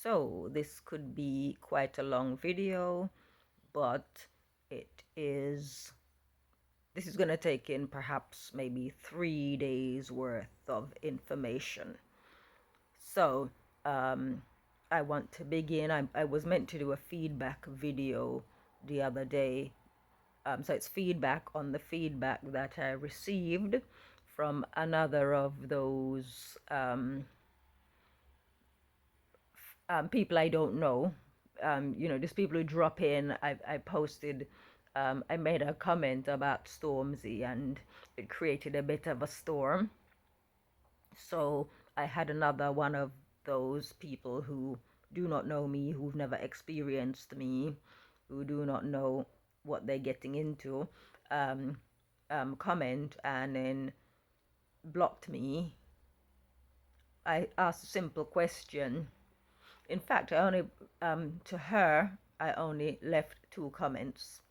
So this could be quite a long video, but this is going to take in perhaps maybe 3 days worth of information. So I want to begin. I was meant to do a feedback video the other day. So it's feedback on the feedback that I received from another of those people I don't know. Just people who drop in. I posted, I made a comment about Stormzy and it created a bit of a storm. So I had another one of those people who do not know me, who've never experienced me, who do not know what they're getting into, comment and then blocked me. I asked a simple question. In fact, I only to her I only left 2 comments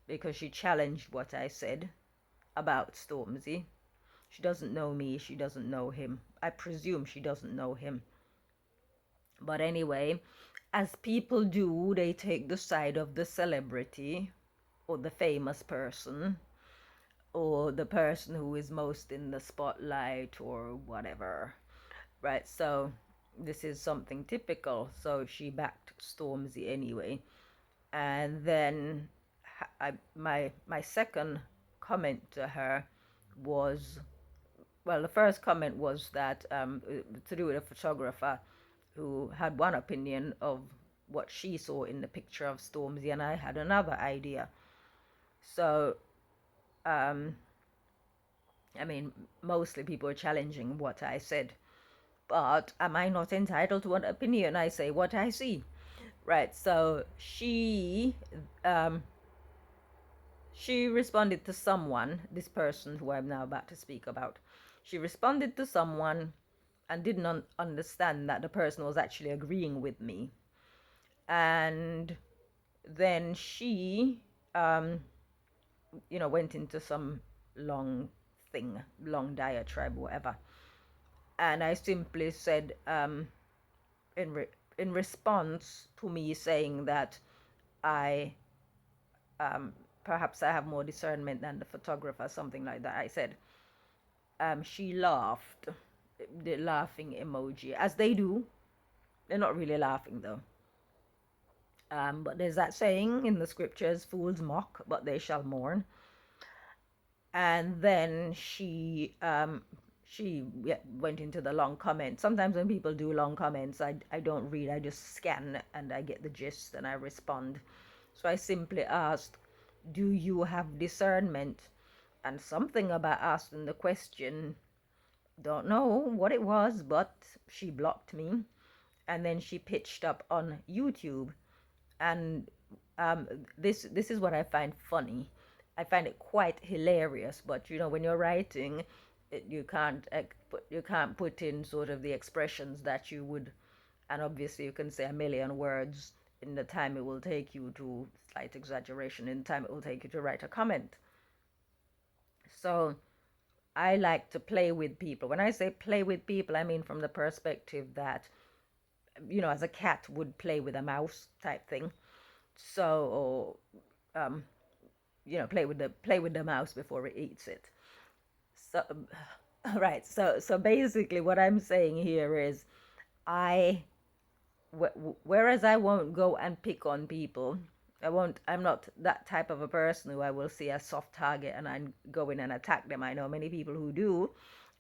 because she challenged what I said about Stormzy. She doesn't know me, she doesn't know him. I presume she doesn't know him. But anyway, as people do, they take the side of the celebrity or the famous person or the person who is most in the spotlight or whatever. Right? So this is something typical. So she backed Stormzy anyway. And then my second comment to her was, well, the first comment was that to do with a photographer who had one opinion of what she saw in the picture of Stormzy, and I had another idea. So, I mean, mostly people are challenging what I said. But am I not entitled to an opinion? I say what I see. Right. So she responded to someone, this person who I'm now about to speak about. She responded to someone and didn't understand that the person was actually agreeing with me. And then she, went into some long thing, long diatribe, whatever. And I simply said, in response to me saying that I, perhaps I have more discernment than the photographer, something like that. I said, she laughed, the laughing emoji, as they do. They're not really laughing though. But there's that saying in the scriptures, fools mock, but they shall mourn. And then she went into the long comments. Sometimes when people do long comments, I don't read, I just scan and I get the gist and I respond. So I simply asked, do you have discernment? And something about asking the question, don't know what it was, but she blocked me. And then she pitched up on YouTube. And this is what I find funny. I find it quite hilarious. But when you're writing, you can't put in sort of the expressions that you would, and obviously you can say a million words in the time it will take you to, slight exaggeration, in the time it will take you to write a comment. So I like to play with people. When I say play with people, I mean from the perspective that, as a cat would play with a mouse type thing. So, play with the mouse before it eats it. So, right. So basically, what I'm saying here is, whereas I won't go and pick on people. I'm not that type of a person who I will see a soft target and I go in and attack them. I know many people who do,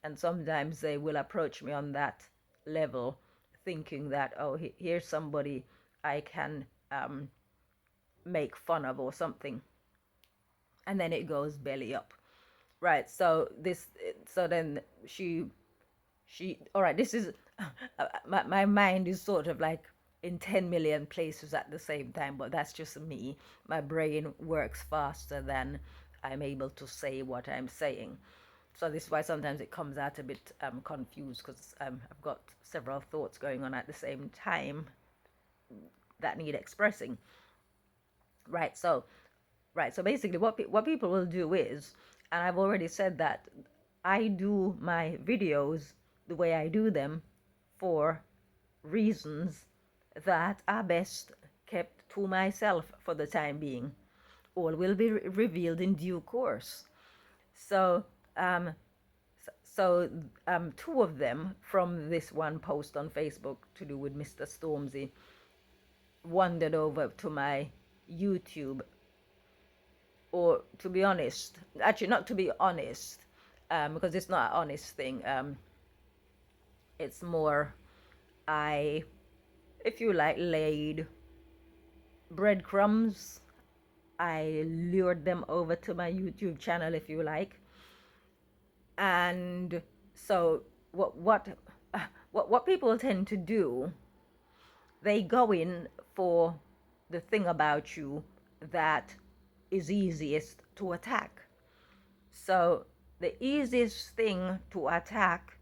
and sometimes they will approach me on that level, thinking that, oh, here's somebody I can make fun of or something, and then it goes belly up. Right. So then all right, this is my mind is sort of like in 10 million places at the same time, but that's just me. My brain works faster than I'm able to say what I'm saying. So this is why sometimes it comes out a bit confused, because I've got several thoughts going on at the same time that need expressing. Right. So basically what people will do is, and I've already said that I do my videos the way I do them for reasons that are best kept to myself for the time being. All will be revealed in due course. So, um, two of them from this one post on Facebook to do with Mr. Stormzy wandered over to my YouTube. Or to be honest, actually not to be honest, because it's not an honest thing. It's more, I, if you like, laid breadcrumbs. I lured them over to my YouTube channel, if you like. And so what people tend to do, they go in for the thing about you that is easiest to attack. So the easiest thing to attack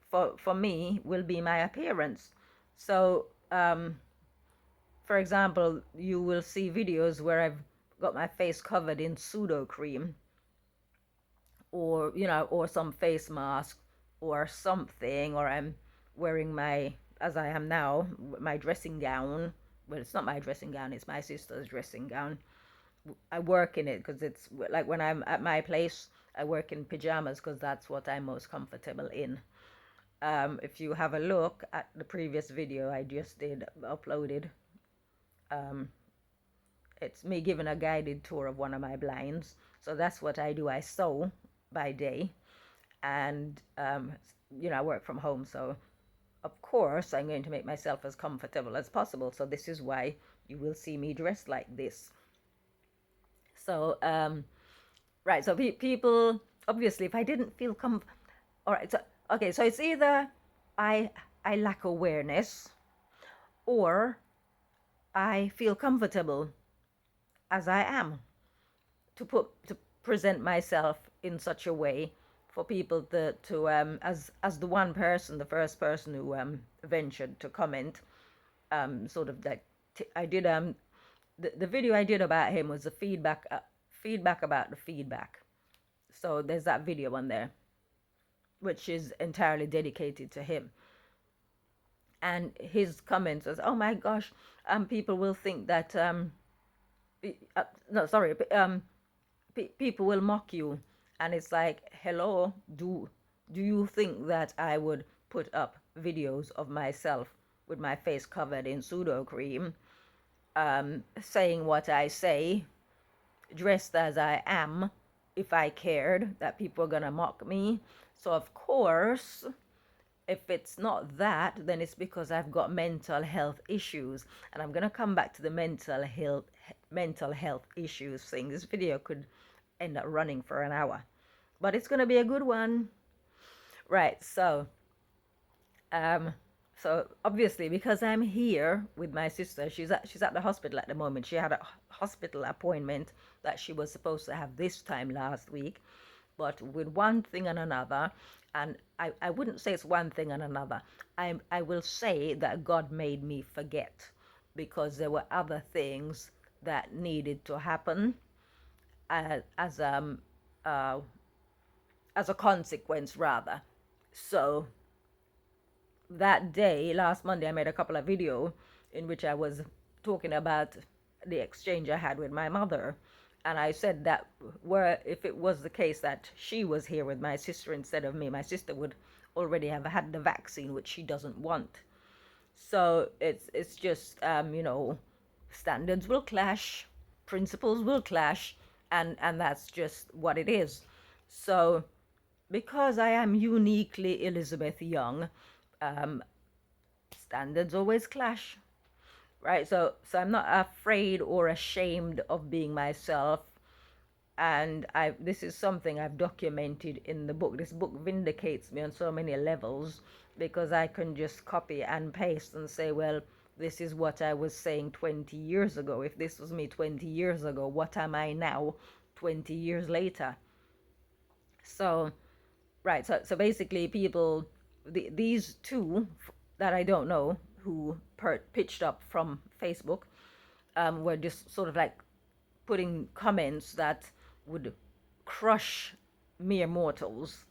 for for me will be my appearance. So for example, you will see videos where I've got my face covered in pseudo cream, or or some face mask or something, or I'm wearing my, as I am now, my dressing gown. Well, it's not my dressing gown, it's my sister's dressing gown. I work in it because it's like when I'm at my place, I work in pajamas because that's what I'm most comfortable in. If you have a look at the previous video I just did uploaded, it's me giving a guided tour of one of my blinds. So that's what I do. I sew by day, and I work from home. So of course I'm going to make myself as comfortable as possible. So this is why you will see me dressed like this. So right. So people, obviously, if I didn't feel all right. So okay. So it's either I lack awareness, or I feel comfortable as I am to present myself in such a way for people to as the one person, the first person who ventured to comment, sort of like I did the video I did about him was the feedback about the feedback. So there's that video on there, which is entirely dedicated to him. And his comments was, "Oh my gosh, people will think that no, sorry, people will mock you." And it's like, hello, do you think that I would put up videos of myself with my face covered in pseudo cream, saying what I say, dressed as I am, if I cared that people are gonna mock me? So of course, if it's not that, then it's because I've got mental health issues. And I'm gonna come back to the mental health issues thing. This video could end up running for an hour, but it's gonna be a good one. Right, um so obviously, because I'm here with my sister, she's at the hospital at the moment. She had a hospital appointment that she was supposed to have this time last week, but with one thing and another, and I wouldn't say it's one thing and another. I will say that God made me forget, because there were other things that needed to happen as uh, as a consequence, rather. So that day, last Monday, I made a couple of videos in which I was talking about the exchange I had with my mother. And I said that if it was the case that she was here with my sister instead of me, my sister would already have had the vaccine, which she doesn't want. So it's just standards will clash, principles will clash, and that's just what it is. So because I am uniquely Elizabeth Young, standards always clash, right? So I'm not afraid or ashamed of being myself. And this is something I've documented in the book. This book vindicates me on so many levels, because I can just copy and paste and say, well, this is what I was saying 20 years ago. If this was me 20 years ago, what am I now 20 years later? So right, so basically people, these two that I don't know who pitched up from Facebook, were just sort of like putting comments that would crush mere mortals.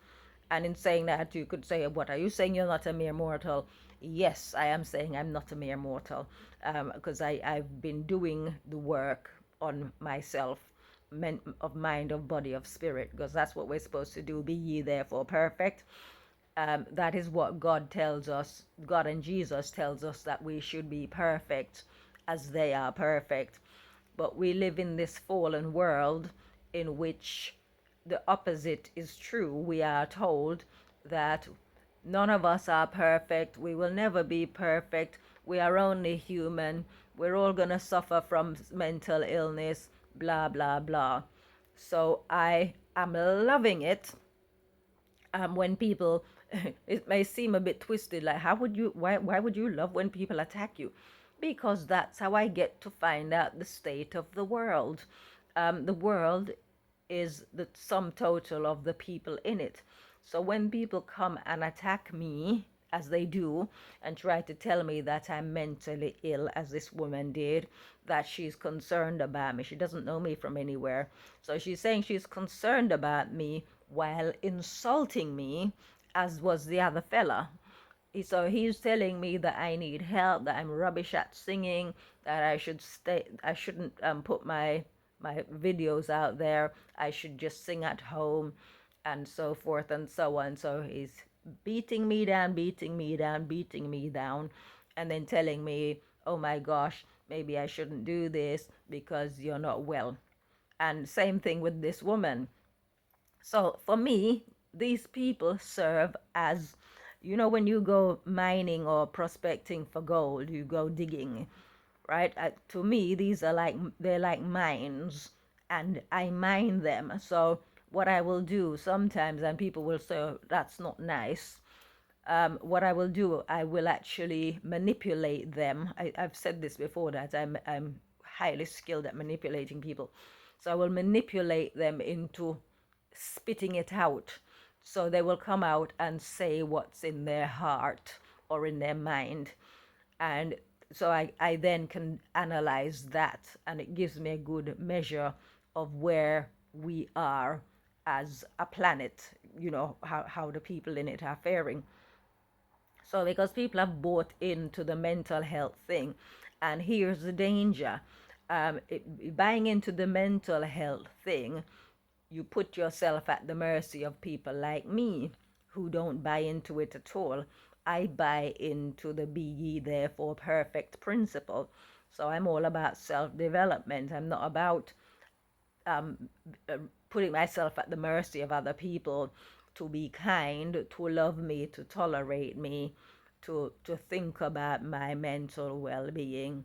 And in saying that, you could say, what are you saying? You're not a mere mortal. Yes, I am saying I'm not a mere mortal, because I've been doing the work on myself, of mind, of body, of spirit, because that's what we're supposed to do. Be ye therefore perfect. That is what God tells us. God and Jesus tells us that we should be perfect as they are perfect. But we live in this fallen world in which the opposite is true. We are told that none of us are perfect. We will never be perfect. We are only human. We're all going to suffer from mental illness, blah, blah, blah. So I am loving it, when people, it may seem a bit twisted, like why would you love when people attack you? Because that's how I get to find out the state of the world. The world is the sum total of the people in it. So when people come and attack me, as they do, and try to tell me that I'm mentally ill, as this woman did, that she's concerned about me. She doesn't know me from anywhere. So she's saying she's concerned about me while insulting me, as was the other fella. So he's telling me that I need help, that I'm rubbish at singing, that I shouldn't put my videos out there. I should just sing at home, and so forth and so on. So he's beating me down, beating me down, beating me down, and then telling me, oh my gosh, maybe I shouldn't do this because you're not well. And same thing with this woman. So for me, these people serve as, when you go mining or prospecting for gold, you go digging, right? To me, they're like mines, and I mine them. So what I will do sometimes, and people will say, "Oh, that's not nice." What I will do, I will actually manipulate them. I've said this before, that I'm highly skilled at manipulating people. So I will manipulate them into spitting it out. So they will come out and say what's in their heart or in their mind. And so I then can analyze that, and it gives me a good measure of where we are as a planet, how the people in it are faring. So because people have bought into the mental health thing, and here's the danger. Buying into the mental health thing, you put yourself at the mercy of people like me who don't buy into it at all. I buy into the be ye therefore perfect principle. So I'm all about self development. I'm not about um, putting myself at the mercy of other people to be kind, to love me, to tolerate me, to think about my mental well-being.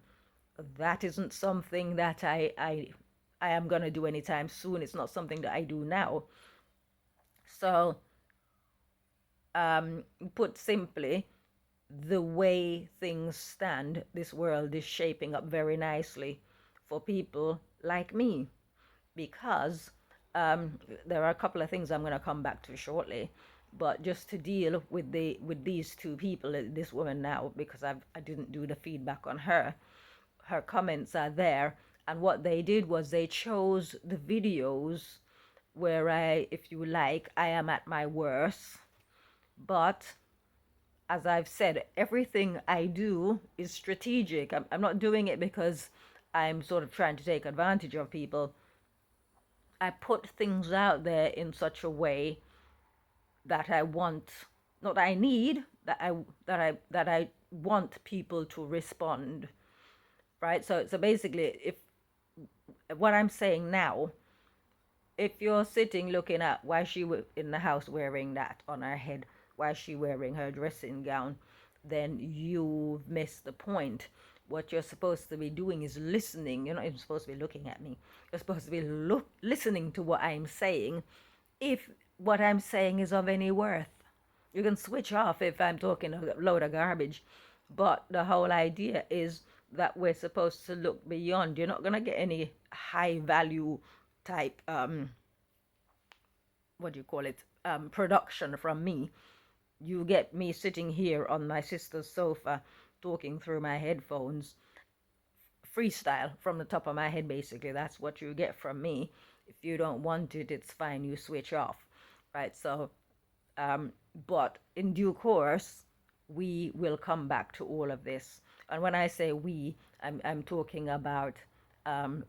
That isn't something that I am going to do anytime soon. It's not something that I do now. So, put simply, the way things stand, this world is shaping up very nicely for people like me, because there are a couple of things I'm going to come back to shortly. But just to deal with these two people, this woman now, because I didn't do the feedback on her. Her comments are there, and what they did was they chose the videos where if you like, I am at my worst. But as I've said, everything I do is strategic. I'm not doing it because I'm sort of trying to take advantage of people. I put things out there in such a way that I want, not I need, that I want people to respond, right? So basically, if what I'm saying now, if you're sitting looking at why she in the house wearing that on her head, why she wearing her dressing gown, then you've missed the point. What you're supposed to be doing is listening. You're not even supposed to be looking at me. You're supposed to be listening to what I'm saying, if what I'm saying is of any worth. You can switch off if I'm talking a load of garbage, but the whole idea is that we're supposed to look beyond. You're not going to get any high value type, what do you call it, production from me. You get me sitting here on my sister's sofa talking through my headphones, freestyle from the top of my head. Basically, that's what you get from me. If you don't want it, it's fine, you switch off, right? So but in due course, we will come back to all of this. And when I say we, I'm talking about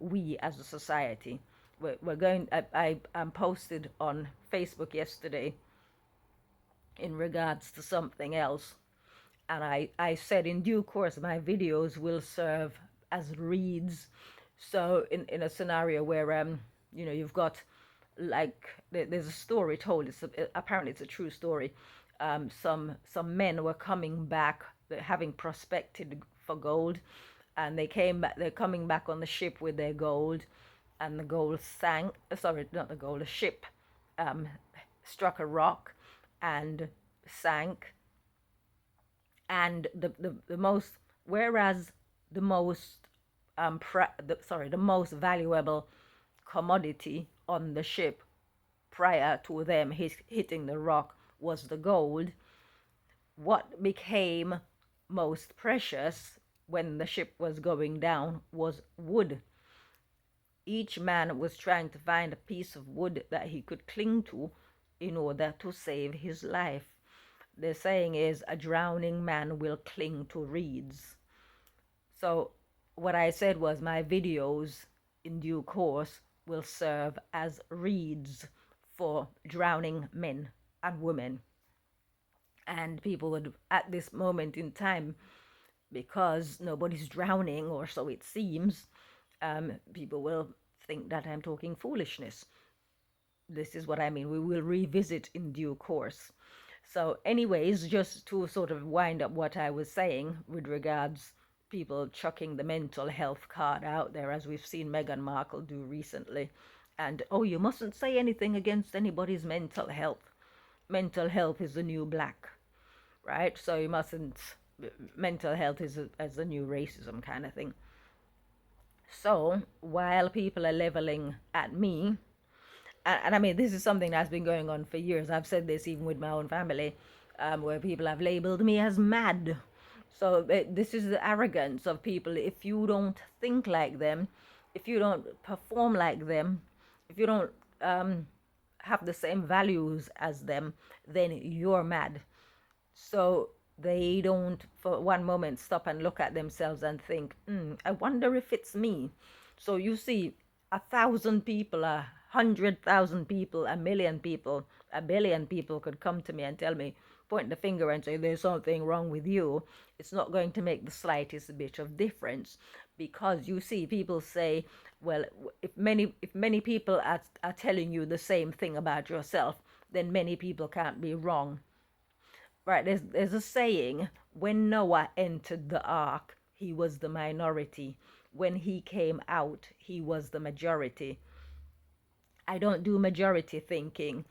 we as a society. We're going, I'm posted on Facebook yesterday in regards to something else. And I said in due course, my videos will serve as reads. So in a scenario where, you've got like, there's a story told, apparently it's a true story. Some men were coming back, having prospected for gold, and they're coming back on the ship with their gold, and the gold sank, sorry, not the gold, the ship um, struck a rock and sank. And the most, whereas the most the most valuable commodity on the ship prior to them hitting the rock was the gold, what became most precious when the ship was going down was wood. Each man was trying to find a piece of wood that he could cling to in order to save his life. The saying is, a drowning man will cling to reeds. So what I said was, my videos in due course will serve as reeds for drowning men and women. And people would, at this moment in time, because nobody's drowning, or so it seems, people will think that I'm talking foolishness. This is what I mean. We will revisit in due course. So, anyways, just to sort of wind up what I was saying with regards people chucking the mental health card out there, as we've seen Meghan Markle do recently. And, oh, you mustn't say anything against anybody's mental health. Mental health is the new black, right? So you mustn't, mental health is as the new racism kind of thing. So while people are leveling at me, and I mean, this is something that's been going on for years. I've said this even with my own family, where people have labeled me as mad. So this is the arrogance of people. If you don't think like them, if you don't perform like them, if you don't have the same values as them, then you're mad. So they don't for one moment stop and look at themselves and think, I wonder if it's me. So you see, 1,000 people, 100,000 people, 1,000,000 people, 1,000,000,000 people could come to me and tell me, point the finger and say there's something wrong with you. It's not going to make the slightest bit of difference, because you see, people say, well, if many people are telling you the same thing about yourself, then many people can't be wrong. Right, there's a saying, when Noah entered the ark, he was the minority. When he came out, he was the majority. I don't do majority thinking.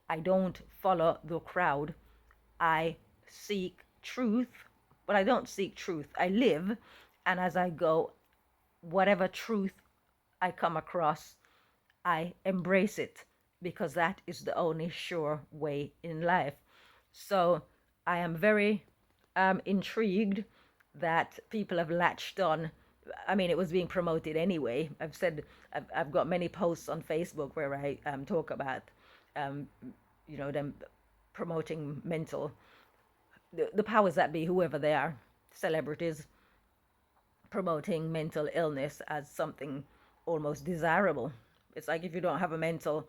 I don't follow the crowd. I seek truth, but I don't seek truth. I live, and as I go, whatever truth I come across, I embrace it, because that is the only sure way in life. So I am very intrigued that people have latched on. I mean, it was being promoted anyway. I've said, I've got many posts on Facebook where I talk about, um, them promoting the powers that be, whoever they are, celebrities, promoting mental illness as something almost desirable. It's like, if you don't have a mental,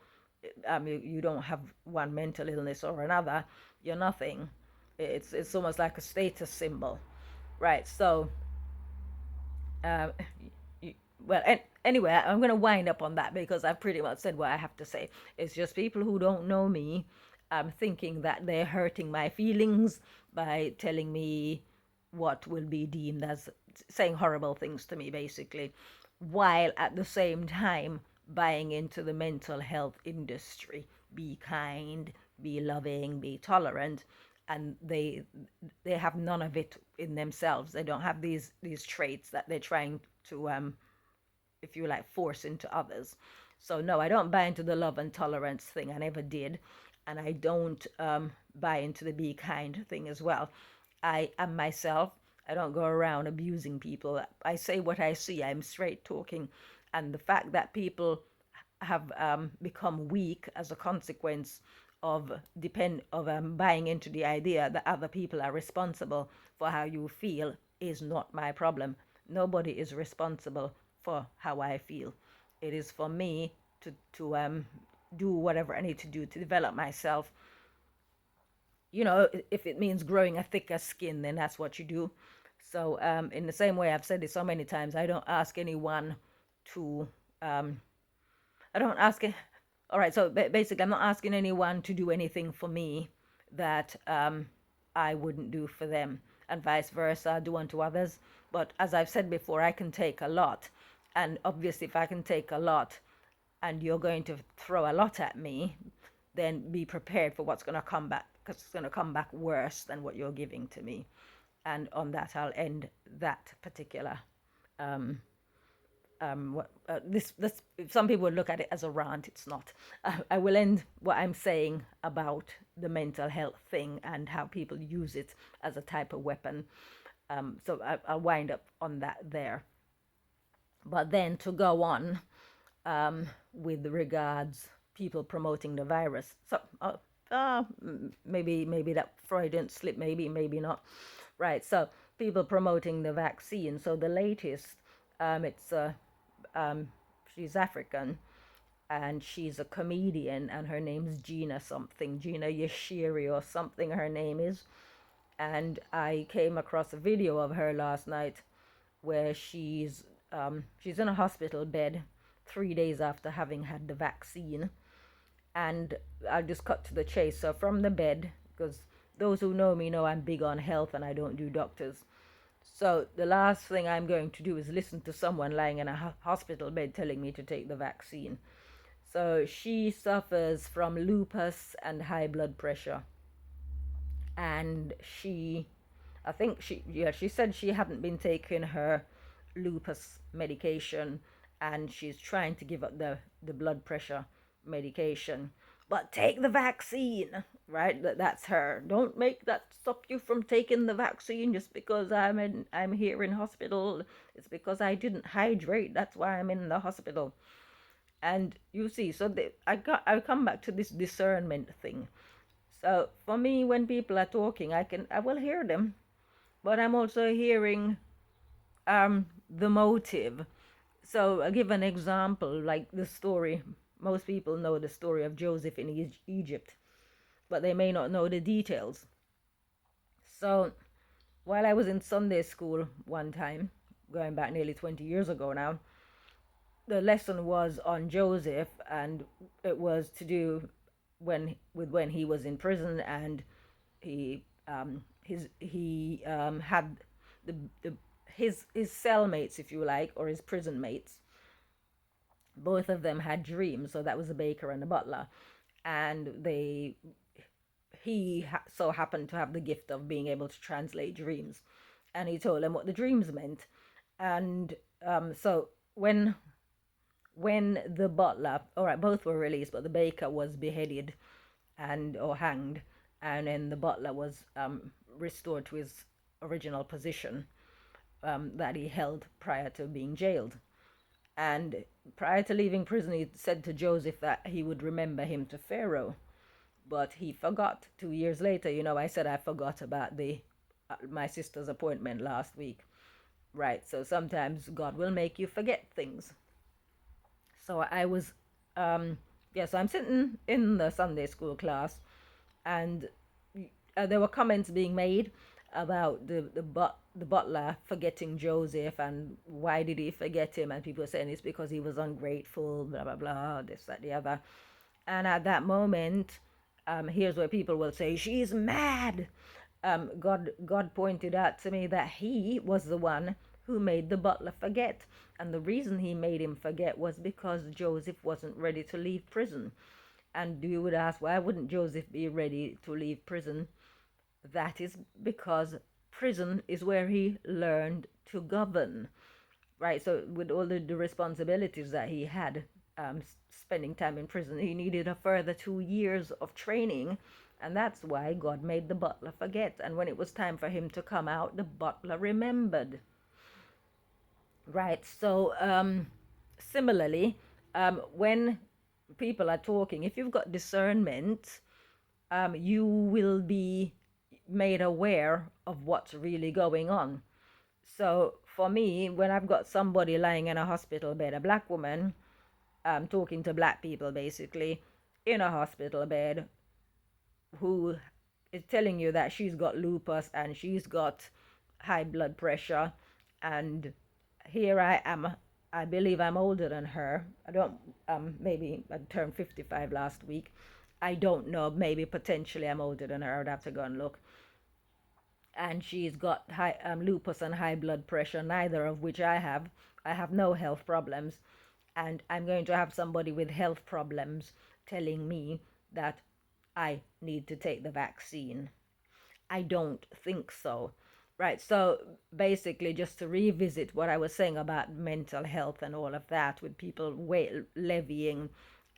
you don't have one mental illness or another, you're nothing. It's almost like a status symbol, right? So, uh, well, anyway, I'm going to wind up on that, because I've pretty much said what I have to say. It's just people who don't know me, thinking that they're hurting my feelings by telling me what will be deemed as saying horrible things to me, basically, while at the same time buying into the mental health industry. Be kind, be loving, be tolerant, and they have none of it in themselves. They don't have these traits that they're trying to, if you like, force into others. So no, I don't buy into the love and tolerance thing. I never did. And I don't buy into the be kind thing as well. I am myself. I don't go around abusing people. I say what I see. I'm straight talking. And the fact that people have become weak as a consequence of buying into the idea that other people are responsible for how you feel is not my problem. Nobody is responsible for how I feel. It is for me to do whatever I need to do to develop myself. If it means growing a thicker skin, then that's what you do. So, in the same way, I've said it so many times, I don't ask anyone to, I don't ask it. All right, so basically, I'm not asking anyone to do anything for me that I wouldn't do for them, and vice versa, do unto others. But as I've said before, I can take a lot. And obviously, if I can take a lot and you're going to throw a lot at me, then be prepared for what's going to come back, because it's going to come back worse than what you're giving to me. And on that, I'll end that particular this some people would look at it as a rant. It's not. I will end what I'm saying about the mental health thing and how people use it as a type of weapon. So I'll wind up on that there. But then to go on with regards people promoting the virus. So maybe that Freudian slip, maybe not. Right. So people promoting the vaccine. So the latest, it's she's African, and she's a comedian, and her name's Gina something, Gina Yashiri or something her name is. And I came across a video of her last night where she's in a hospital bed 3 days after having had the vaccine. And I'll just cut to the chase. So from the bed, because those who know me know I'm big on health and I don't do doctors. So the last thing I'm going to do is listen to someone lying in a hospital bed telling me to take the vaccine. So she suffers from lupus and high blood pressure. And she said she hadn't been taking her lupus medication, and she's trying to give up the blood pressure medication. But take the vaccine, right? That's her. Don't make that stop you from taking the vaccine just because I'm here in hospital. It's because I didn't hydrate. That's why I'm in the hospital. And you see, so I come back to this discernment thing. So for me, when people are talking, I will hear them, but I'm also hearing the motive. So I'll give an example, like the story. Most people know the story of Joseph in Egypt, but they may not know the details. So while I was in Sunday school one time, going back nearly 20 years ago now, the lesson was on Joseph, and it was to do when he was in prison, and he had his cellmates, if you like, or his prison mates. Both of them had dreams. So that was the baker and the butler, and so happened to have the gift of being able to translate dreams, and he told them what the dreams meant. And so when the butler, all right, both were released, but the baker was beheaded or hanged, and then the butler was restored to his original position that he held prior to being jailed. And prior to leaving prison, he said to Joseph that he would remember him to Pharaoh, but he forgot 2 years later. I said I forgot about my sister's appointment last week, right? So sometimes God will make you forget things. So I was, so I'm sitting in the Sunday school class, and there were comments being made about the butler forgetting Joseph, and why did he forget him? And people were saying it's because he was ungrateful, blah blah blah, this that the other. And at that moment, here's where people will say she's mad. God pointed out to me that he was the one who made the butler forget, and the reason he made him forget was because Joseph wasn't ready to leave prison. And you would ask, why wouldn't Joseph be ready to leave prison? That is because prison is where he learned to govern, right? So with all the responsibilities that he had, spending time in prison, he needed a further 2 years of training, and that's why God made the butler forget. And when it was time for him to come out, the butler remembered, right? So similarly, when people are talking, if you've got discernment, you will be made aware of what's really going on. So for me, when I've got somebody lying in a hospital bed, a black woman, talking to black people basically in a hospital bed, who is telling you that she's got lupus and she's got high blood pressure, and here I am. I believe I'm older than her. I don't, maybe I turned 55 last week. I don't know. Maybe potentially I'm older than her. I'd have to go and look. And she's got high lupus and high blood pressure, neither of which I have. I have no health problems. And I'm going to have somebody with health problems telling me that I need to take the vaccine. I don't think so. Right. So basically, just to revisit what I was saying about mental health and all of that, with people levying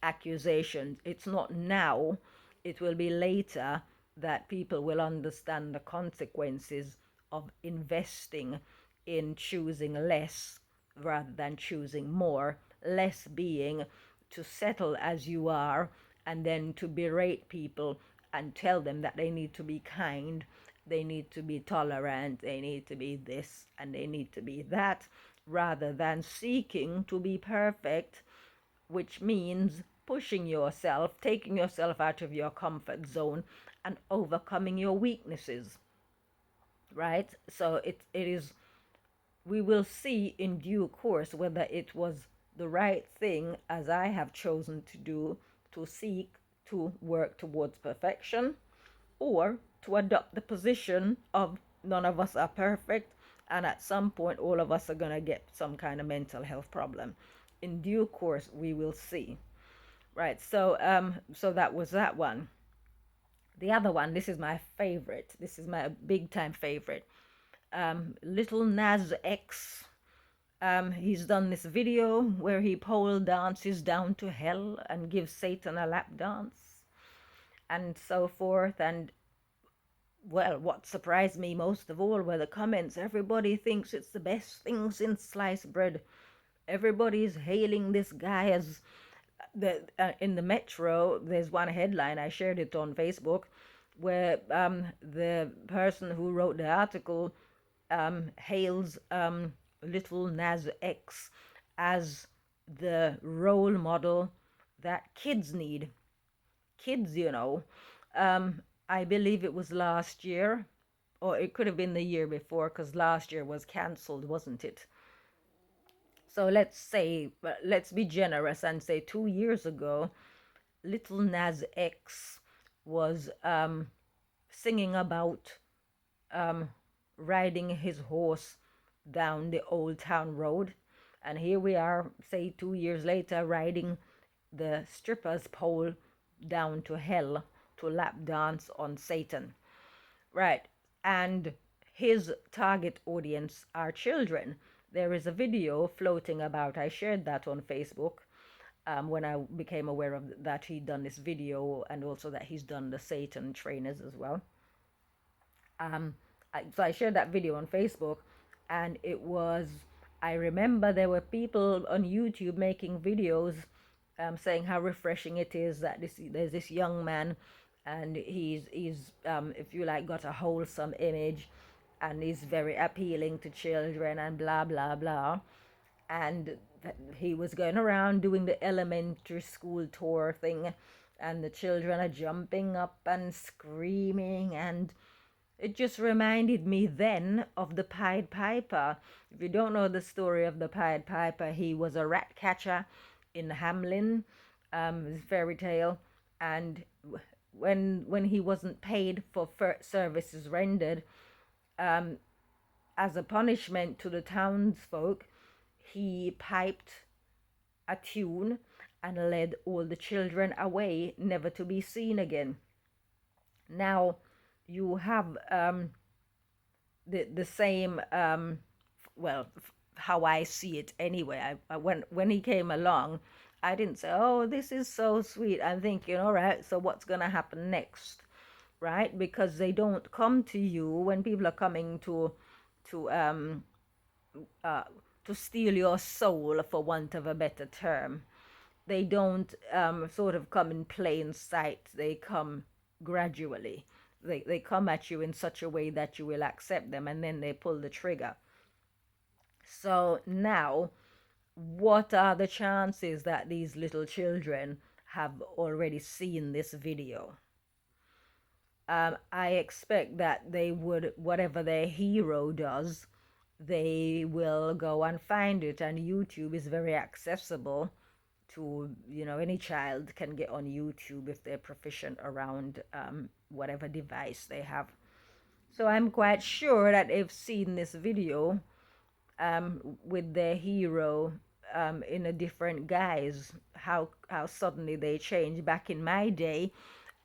accusations, it's not now, it will be later that people will understand the consequences of investing in choosing less rather than choosing more. Less being to settle as you are and then to berate people and tell them that they need to be kind, they need to be tolerant, they need to be this and they need to be that, rather than seeking to be perfect, which means pushing yourself, taking yourself out of your comfort zone and overcoming your weaknesses. Right? So it is, we will see in due course whether it was the right thing, as I have chosen to do, to seek to work towards perfection, or to adopt the position of none of us are perfect, and at some point all of us are going to get some kind of mental health problem. In due course we will see. Right. So that was that one. The other one, this is my favorite, this is my big time favorite. Little Nas X. He's done this video where he pole dances down to hell and gives Satan a lap dance and so forth. And well, what surprised me most of all were the comments. Everybody thinks it's the best thing since sliced bread. Everybody's hailing this guy as the in the Metro. There's one headline, I shared it on Facebook, where the person who wrote the article hails little Nas X as the role model that kids need. Kids, you know. I believe it was last year, or it could have been the year before, because last year was cancelled, wasn't it? So let's say, let's be generous and say 2 years ago, little Nas X was singing about um, riding his horse down the old town road. And here we are, say 2 years later, riding the stripper's pole down to hell to lap dance on Satan. Right. And his target audience are children. There is a video floating about, I shared that on Facebook when I became aware of that he'd done this video, and also that he's done the Satan trainers as well. So I shared that video on Facebook, and it was, I remember there were people on YouTube making videos saying how refreshing it is that there's this young man, and he's if you like, got a wholesome image, and he's very appealing to children and blah blah blah. And he was going around doing the elementary school tour thing, and the children are jumping up and screaming, and it just reminded me then of the Pied Piper. If you don't know the story of the Pied Piper, he was a rat catcher in Hamlin, fairy tale, and when he wasn't paid for services rendered, as a punishment to the townsfolk, he piped a tune and led all the children away, never to be seen again. Now, you have the same, well, how I see it anyway. When he came along, I didn't say, "Oh, this is so sweet." I'm thinking, all right, so what's gonna happen next, right? Because they don't come to you when people are coming to um uh to steal your soul, for want of a better term. They don't sort of come in plain sight. They come gradually. They come at you in such a way that you will accept them, and then they pull the trigger. So now, what are the chances that these little children have already seen this video? I expect that they would, whatever their hero does, they will go and find it. And YouTube is very accessible to, any child can get on YouTube if they're proficient around whatever device they have. So I'm quite sure that they've seen this video with their hero in a different guise. How suddenly they change. Back in my day,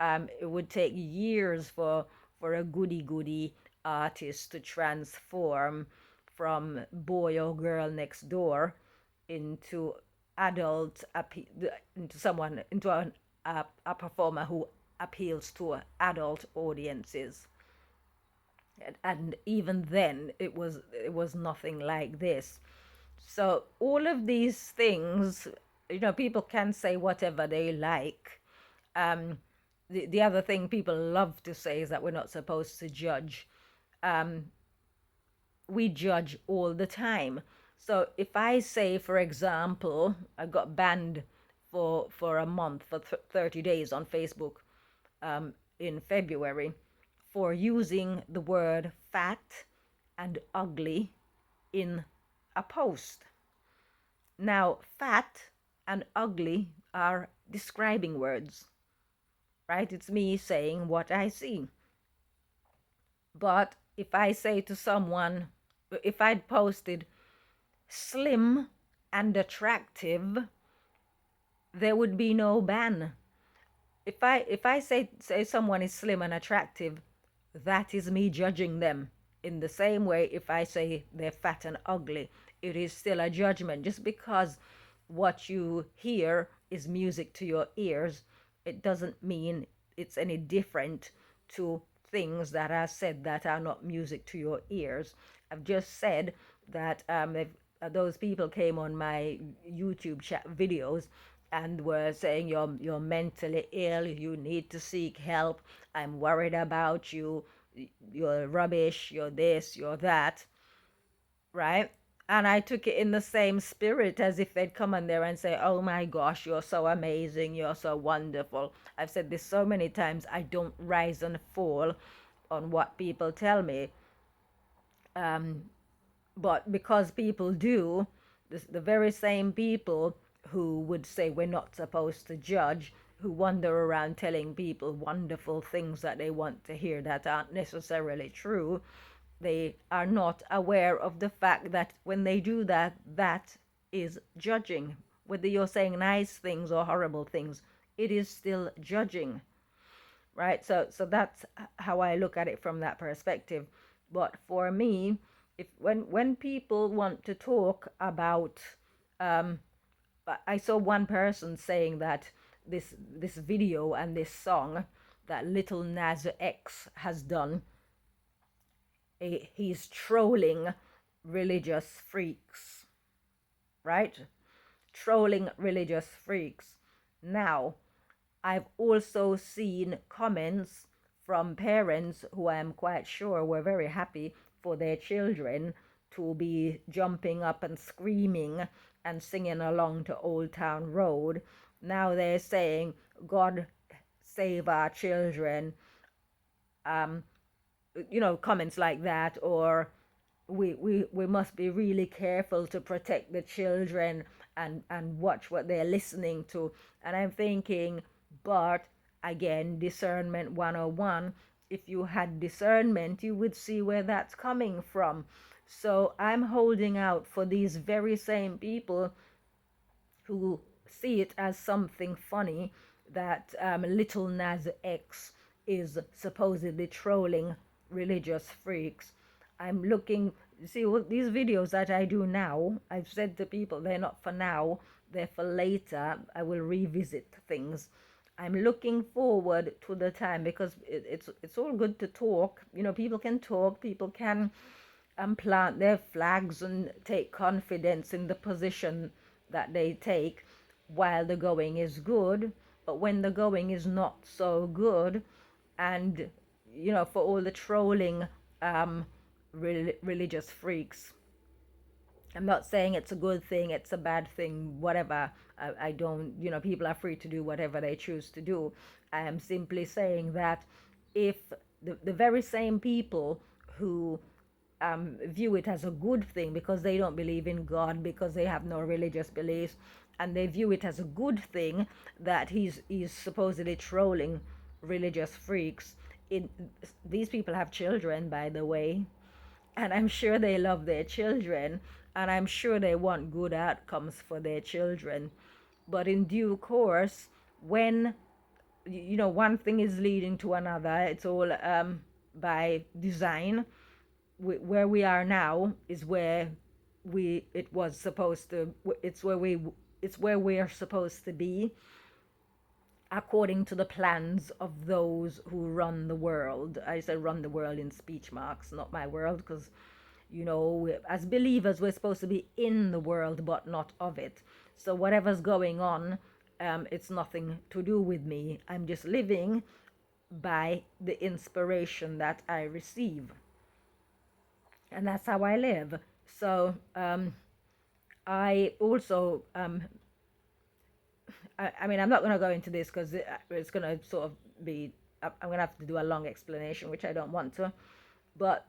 it would take years for a goody artist to transform from boy or girl next door into adult into someone into a performer who appeals to adult audiences. And even then it was nothing like this. So all of these things, people can say whatever they like. The other thing people love to say is that we're not supposed to judge. We judge all the time. So if I say, for example, I got banned for a month, for 30 days on Facebook in February, for using the word fat and ugly in a post. Now, fat and ugly are describing words, right? It's me saying what I see. But if I say to someone, if I'd posted slim and attractive, there would be no ban. If I say someone is slim and attractive, that is me judging them. In the same way, if I say they're fat and ugly, it is still a judgment. Just because what you hear is music to your ears, it doesn't mean it's any different to things that are said that are not music to your ears. I've just said that those people came on my YouTube chat videos and were saying you're mentally ill, you need to seek help, I'm worried about you, you're rubbish, you're this, you're that, right? And I took it in the same spirit as if they'd come on there and say, oh my gosh, you're so amazing, you're so wonderful. I've said this so many times, I don't rise and fall on what people tell me. But because people do, the very same people who would say we're not supposed to judge, who wander around telling people wonderful things that they want to hear that aren't necessarily true, they are not aware of the fact that when they do that, that is judging. Whether you're saying nice things or horrible things, it is still judging, right? So that's how I look at it from that perspective. But for me, if when people want to talk about, I saw one person saying that this video and this song that little Nas X has done, he's trolling religious freaks, right? Trolling religious freaks. Now, I've also seen comments from parents who I am quite sure were very happy for their children to be jumping up and screaming and singing along to Old Town Road. Now they're saying, God save our children. Comments like that, or we must be really careful to protect the children and watch what they're listening to. And I'm thinking, but again, discernment 101, if you had discernment, you would see where that's coming from. So I'm holding out for these very same people who see it as something funny that little Nas X is supposedly trolling religious freaks. I'm looking, see, these videos that I do now, I've said to people, they're not for now, they're for later. I will revisit things. I'm looking forward to the time, because it's all good to talk. People can talk, people can plant their flags and take confidence in the position that they take while the going is good. But when the going is not so good, And for all the trolling um, religious freaks, I'm not saying it's a good thing, it's a bad thing, whatever. I don't, people are free to do whatever they choose to do. I am simply saying that if the very same people who view it as a good thing because they don't believe in God, because they have no religious beliefs, and they view it as a good thing that he's supposedly trolling religious freaks. It, these people have children, by the way, and I'm sure they love their children, and I'm sure they want good outcomes for their children. But in due course, when one thing is leading to another, it's all by design. Where we are now is where we it was supposed to it's where we are supposed to be, according to the plans of those who run the world. I say run the world in speech marks, not my world, because as believers, we're supposed to be in the world but not of it. So whatever's going on, it's nothing to do with me. I'm just living by the inspiration that I receive, and that's how I live. So I also, I mean, I'm not going to go into this because it's going to sort of be, I'm going to have to do a long explanation, which I don't want to. But,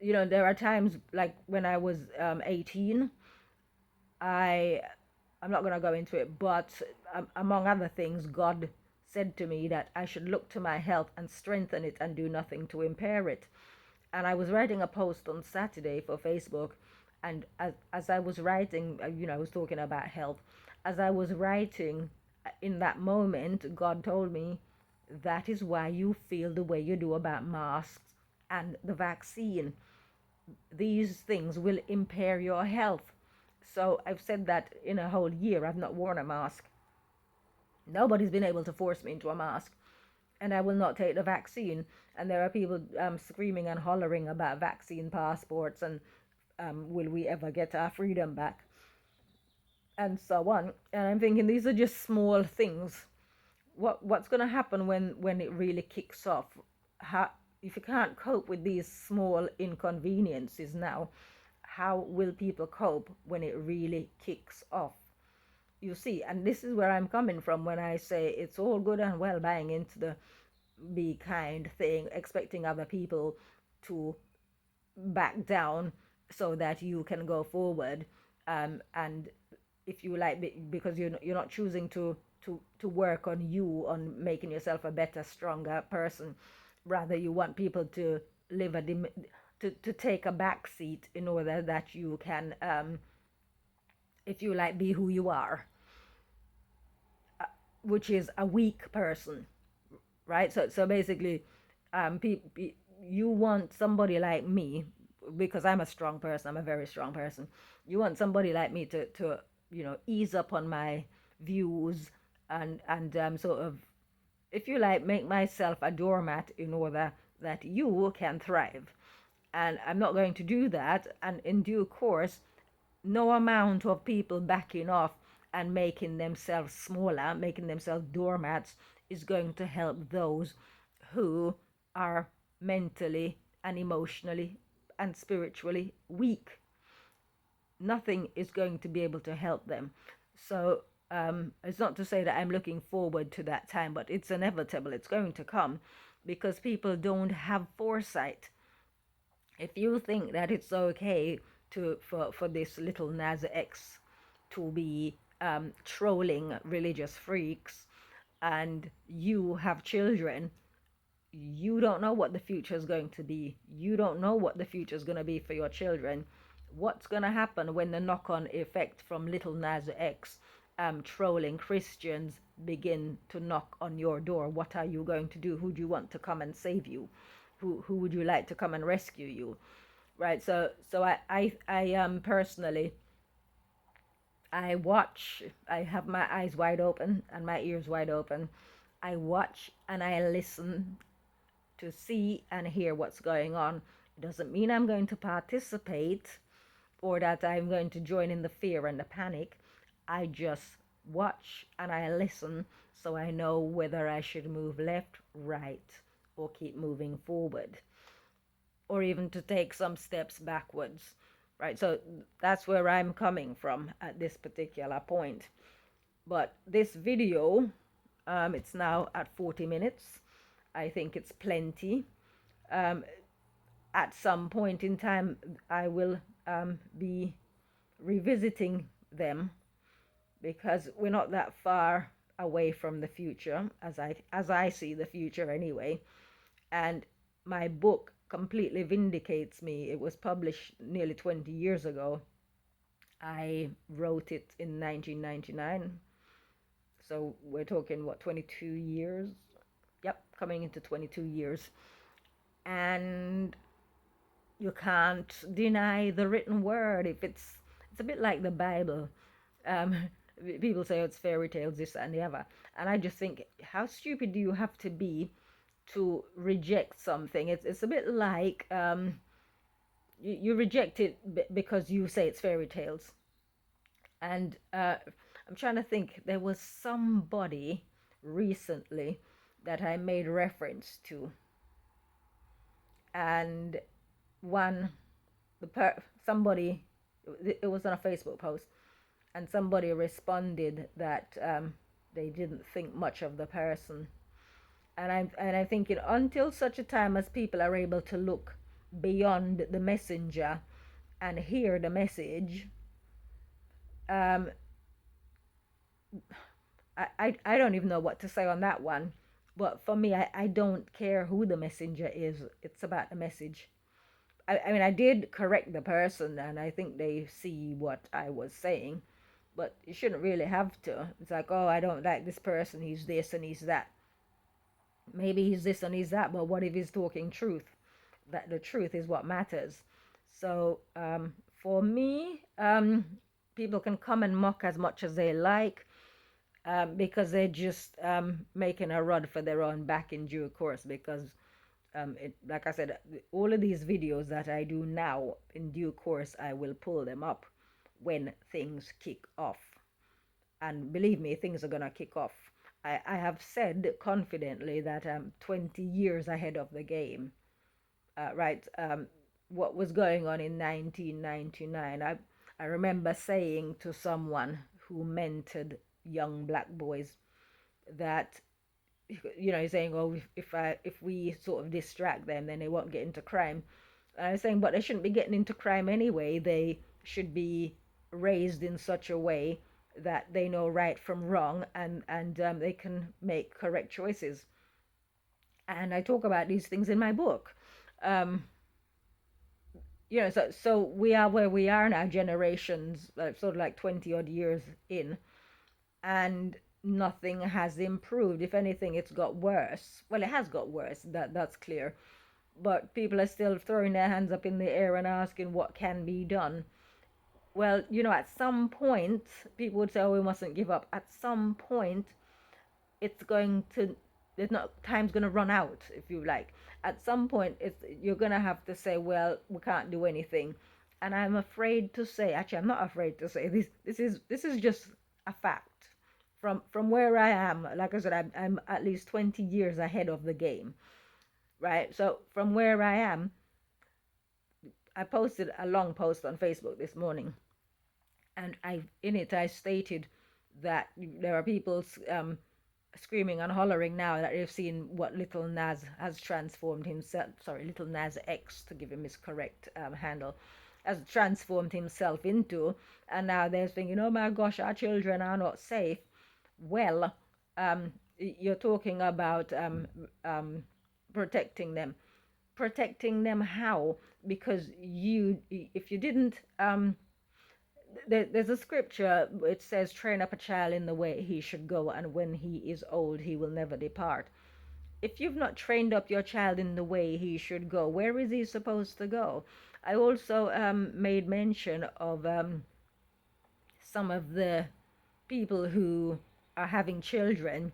there are times like when I was 18, I, I'm not going to go into it, but among other things, God said to me that I should look to my health and strengthen it and do nothing to impair it. And I was writing a post on Saturday for Facebook, and as I was writing, I was talking about health. As I was writing, in that moment, God told me, that is why you feel the way you do about masks and the vaccine. These things will impair your health. So I've said that in a whole year, I've not worn a mask. Nobody's been able to force me into a mask, and I will not take the vaccine. And there are people screaming and hollering about vaccine passports and will we ever get our freedom back, and so on. And I'm thinking these are just small things. What's going to happen when it really kicks off? How, if you can't cope with these small inconveniences now, how will people cope when it really kicks off? You see, and this is where I'm coming from when I say it's all good and well buying into the be kind thing, expecting other people to back down so that you can go forward. And if you like, because you're not choosing to work on you, on making yourself a better, stronger person. Rather, you want people to live to take a back seat in order that you can, if you like, be who you are, which is a weak person, right? So basically, you want somebody like me, because I'm a strong person. I'm a very strong person. You want somebody like me to ease up on my views, and sort of, if you like, make myself a doormat in order that you can thrive. And I'm not going to do that. And in due course, no amount of people backing off and making themselves smaller, making themselves doormats, is going to help those who are mentally and emotionally and spiritually weak. Nothing is going to be able to help them. So it's not to say that I'm looking forward to that time, but it's inevitable. It's going to come because people don't have foresight. If you think that it's okay for this little Nas X to be trolling religious freaks, and you have children, you don't know what the future is going to be. You don't know what the future is going to be for your children. What's going to happen when the knock-on effect from little Nas X trolling Christians begin to knock on your door? What are you going to do? Who do you want to come and save you? Who would you like to come and rescue you? Right. So I personally, I watch. I have my eyes wide open and my ears wide open. I watch and I listen to see and hear what's going on. It doesn't mean I'm going to participate or that I'm going to join in the fear and the panic. I just watch and I listen so I know whether I should move left, right, or keep moving forward, or even to take some steps backwards, right? So that's where I'm coming from at this particular point. But this video, it's now at 40 minutes. I think it's plenty. Um, at some point in time, I will be revisiting them, because we're not that far away from the future, as I see the future anyway. And my book completely vindicates me. It was published nearly 20 years ago. I wrote it in 1999. So we're talking, what, 22 years? Yep, coming into 22 years. And you can't deny the written word. If it's a bit like the Bible. Um, People say, oh, it's fairy tales, this and the other. And I just think, how stupid do you have to be to reject something? It's a bit like, you reject it because you say it's fairy tales. And I'm trying to think, there was somebody recently that I made reference to, and one somebody, it was on a Facebook post, and somebody responded that they didn't think much of the person. And I'm thinking, until such a time as people are able to look beyond the messenger and hear the message, um, I don't even know what to say on that one. But for me, I don't care who the messenger is. It's about the message. I mean, I did correct the person, and I think they see what I was saying. But you shouldn't really have to. It's like, oh, I don't like this person. He's this and he's that. Maybe he's this and he's that, but what if he's talking truth? That the truth is what matters. So for me, people can come and mock as much as they like, because they're just making a rod for their own back in due course. Because like I said, all of these videos that I do now, in due course, I will pull them up when things kick off. And believe me, things are gonna kick off. I have said confidently that I'm 20 years ahead of the game. Right? What was going on in 1999? I remember saying to someone who mentored young black boys that, he's saying, oh, if we sort of distract them, then they won't get into crime. And I was saying, but they shouldn't be getting into crime anyway. They should be raised in such a way that they know right from wrong, and they can make correct choices. And I talk about these things in my book. Um, so we are where we are now, generations, sort of like 20 odd years in, and nothing has improved. If anything, it's got worse. Well, it has got worse, that's clear. But people are still throwing their hands up in the air and asking what can be done. Well, at some point, people would say, oh, we mustn't give up. At some point, it's going to, there's not, time's going to run out, if you like. At some point, you're going to have to say, well, we can't do anything. And I'm afraid to say, actually, I'm not afraid to say this. This is just a fact. From where I am, like I said, I'm at least 20 years ahead of the game, right? So from where I am, I posted a long post on Facebook this morning, and in it I stated that there are people screaming and hollering now that they've seen what little Nas has transformed himself. Sorry, little Nas X, to give him his correct handle, has transformed himself into, and now they're thinking, oh my gosh, our children are not safe. Well, you're talking about protecting them. Protecting them how? Because if you didn't, there's a scripture which says, train up a child in the way he should go, and when he is old, he will never depart. If you've not trained up your child in the way he should go, where is he supposed to go? I also made mention of some of the people who are having children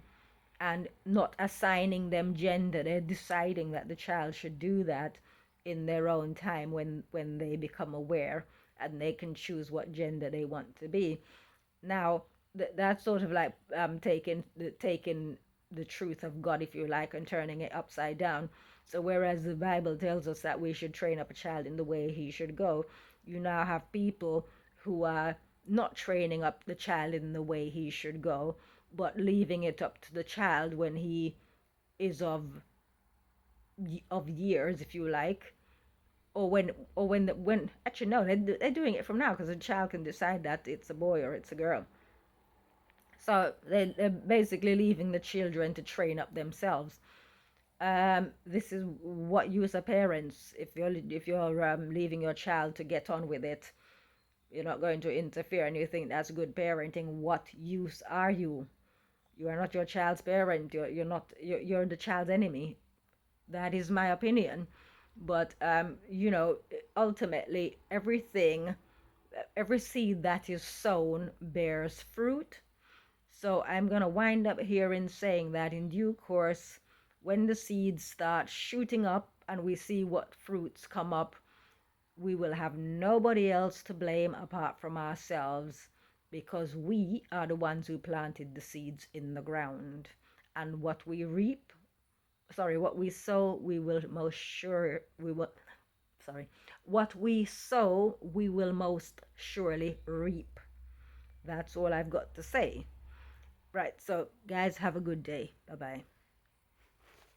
and not assigning them gender. They're deciding that the child should do that in their own time, when they become aware and they can choose what gender they want to be. Now, that's sort of like taking the truth of God, if you like, and turning it upside down. So whereas the Bible tells us that we should train up a child in the way he should go, you now have people who are not training up the child in the way he should go, but leaving it up to the child when he is of years, if you like, or when actually no, they're doing it from now because a child can decide that it's a boy or it's a girl. So they're basically leaving the children to train up themselves. This is what you as a parents, if you're leaving your child to get on with it, you're not going to interfere, and you think that's good parenting. What use are you? You are not your child's parent. You're not. You're the child's enemy. That is my opinion. But ultimately, every seed that is sown bears fruit. So I'm going to wind up here in saying that in due course, when the seeds start shooting up and we see what fruits come up, we will have nobody else to blame apart from ourselves, because we are the ones who planted the seeds in the ground. And what we sow, we will most sure, we will, sorry, what we sow, we will most surely reap. That's all I've got to say. Right, so guys, have a good day. Bye bye.